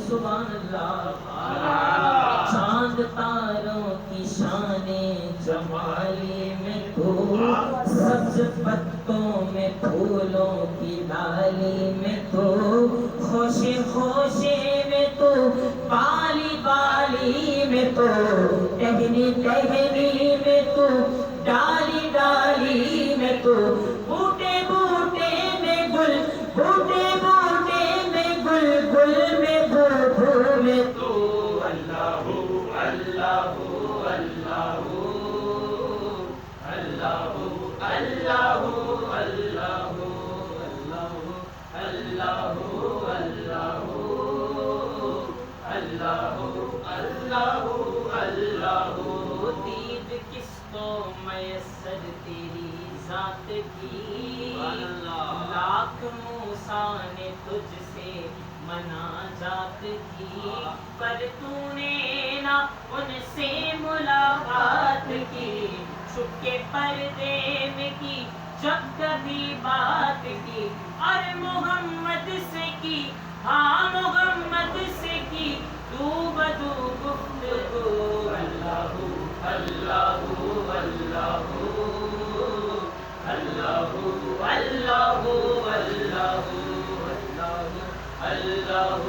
سبحان اللہ. چاند تاروں کی شان جمالی میں تو، سبز پتوں میں پھولوں کی ڈالی میں تو، خوشے خوشے میں تو، بالی بالی میں تو، ٹہنی ٹہنی میں تو، ڈالی ڈالی میں تو، بوٹے بوٹے میں گل، بوٹے بوٹے میں گل، گل میں پھول میں تو. اللہ اللہ اللہ اللہ اللہ اللہ اللہ اللہ اللہ. دید کس کو میسر تیری ذات کی، لاکھ موسیٰ نے تجھ سے مناجات کی، پر تو نے نہ ان سے ملاقات کی. چھپ کے پردے میں کی جب کبھی بات کی، اور محمد سے کی، ہاں محمد سے کی دو بدو گفتگو. اللہ اللہ اللہ اللہ اللہ اللہ اللہ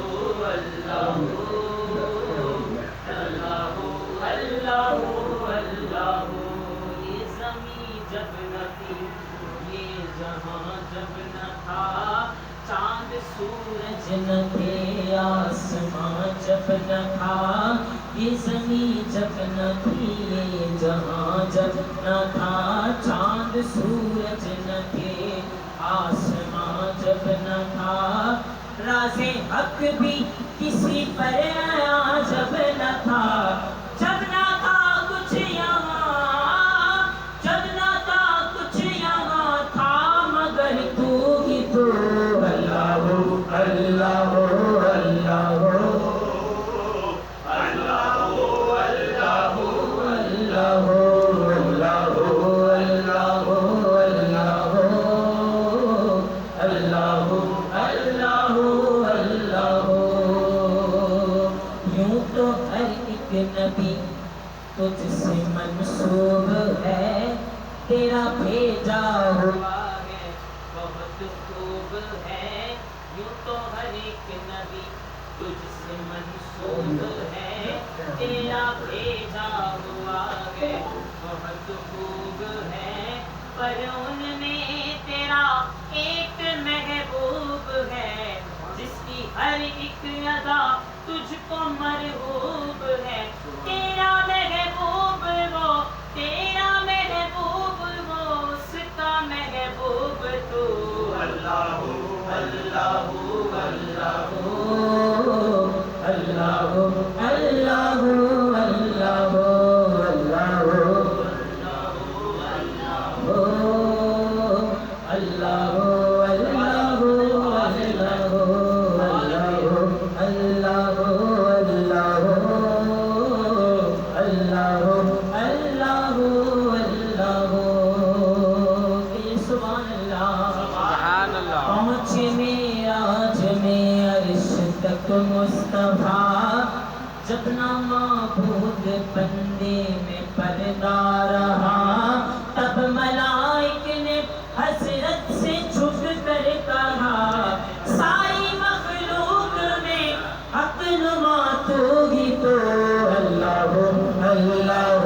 اللہ اللہ. یہ زمین جب نہ تھی، یہ جہاں جب نہ تھا، چاند سورج نہ تھے، آسمان جب نہ تھا، یہ زمین جب نہ تھی، یہ جہاں جب نہ تھا، چاند سورج نہ تھے، آسمان جب نہ تھا، راز حق بھی کسی پر آیا جب نہ تھا. جب نہ تھا کچھ یہاں، جب نہ تھا کچھ یہاں تھا مگر تو ہی تو. اللہ اللہ اللہ نبی تجھ سے منسوب ہے، تیرا بھیجا ہوا ہے بہت خوب ہے. یوں تو ہر ایک نبی تجھ سے منسوب ہے، تیرا بھیجا ہوا ہے بہت خوب ہے. پر ان میں تیرا ایک محبوب ہے، جس کی ہر ایک ادا تجھ کو مرغوب ہے. تیرا محبوب وہ، تیرا محبوب وہ، اس کا محبوب تو. اللہ اللہ اللہ اللہ اللہ اللہ مصطفیٰ. جب نہ معبود بندے میں پردہ رہا، تب ملائک نے حسرت سے جھک کر کہا، ساری مخلوق میں حق نما تو ہی تو. اللہ اللہ اللہ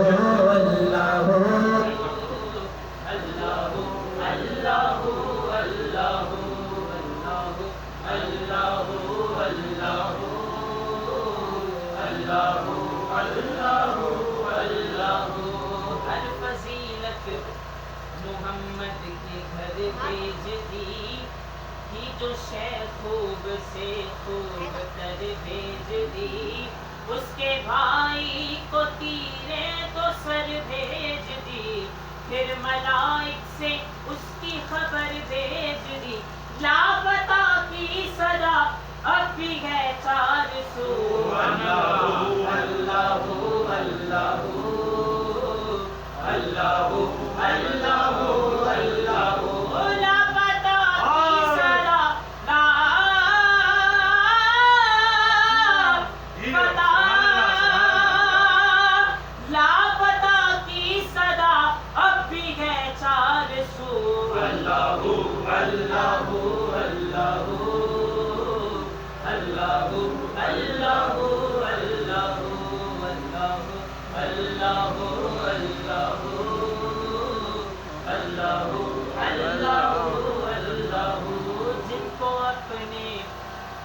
ہر فضیلت محمد کے گھر بھیج دی، جو شیخ خوب سے خوب تر بھیج دی. اس کے بھائی کو تیرے تو سر بھیج دی، پھر ملائک سے اس کی خبر بھیج دی. لاپتہ جن کو اپنے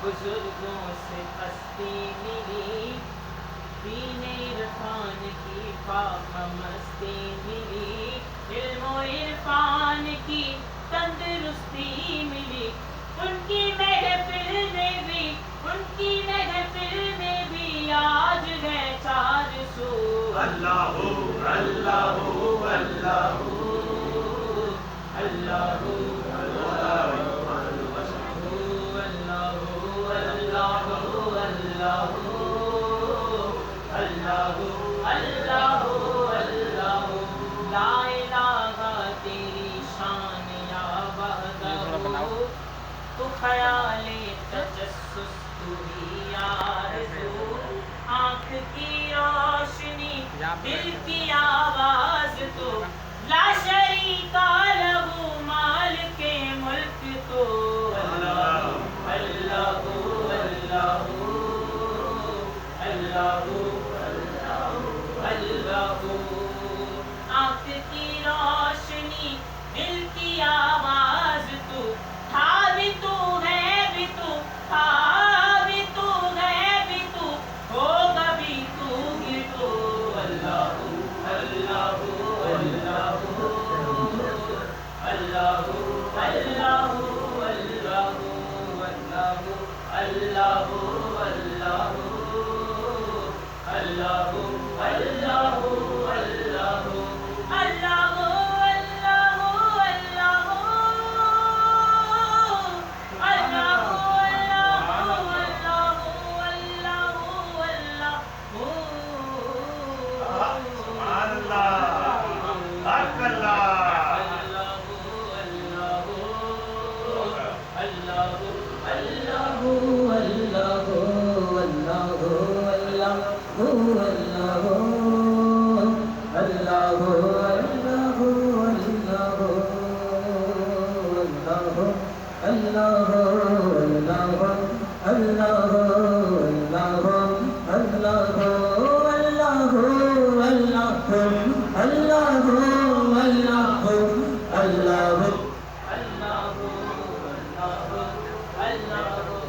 بزرگوں سے پستی ملی، پینے عرفان کی پاک مستی ملی، علم و عرفان کی تندرستی ملی، ان کی محفل میں بھی آج ہے چار سو اللہ اللہ اللہ اللہ لا الہ تیری شان یا وحدہ، تو خیال تجسس تو ہی آرزو، آنکھ کی روشنی دل کی آواز تو، لا شریک لہ مالک ملک تو، اللہ اللہ اللہ اللہ اللہ، آنکھ کی روشنی دل کی آواز تو، تھا بھی تو ہے بھی تو، تھا بھی تو ہے بھی تو، ہوگا بھی تو ہی تو، اللہ اللہ اللہ اللہ اللہ اللہ اللہ اللہ اللہ اللہ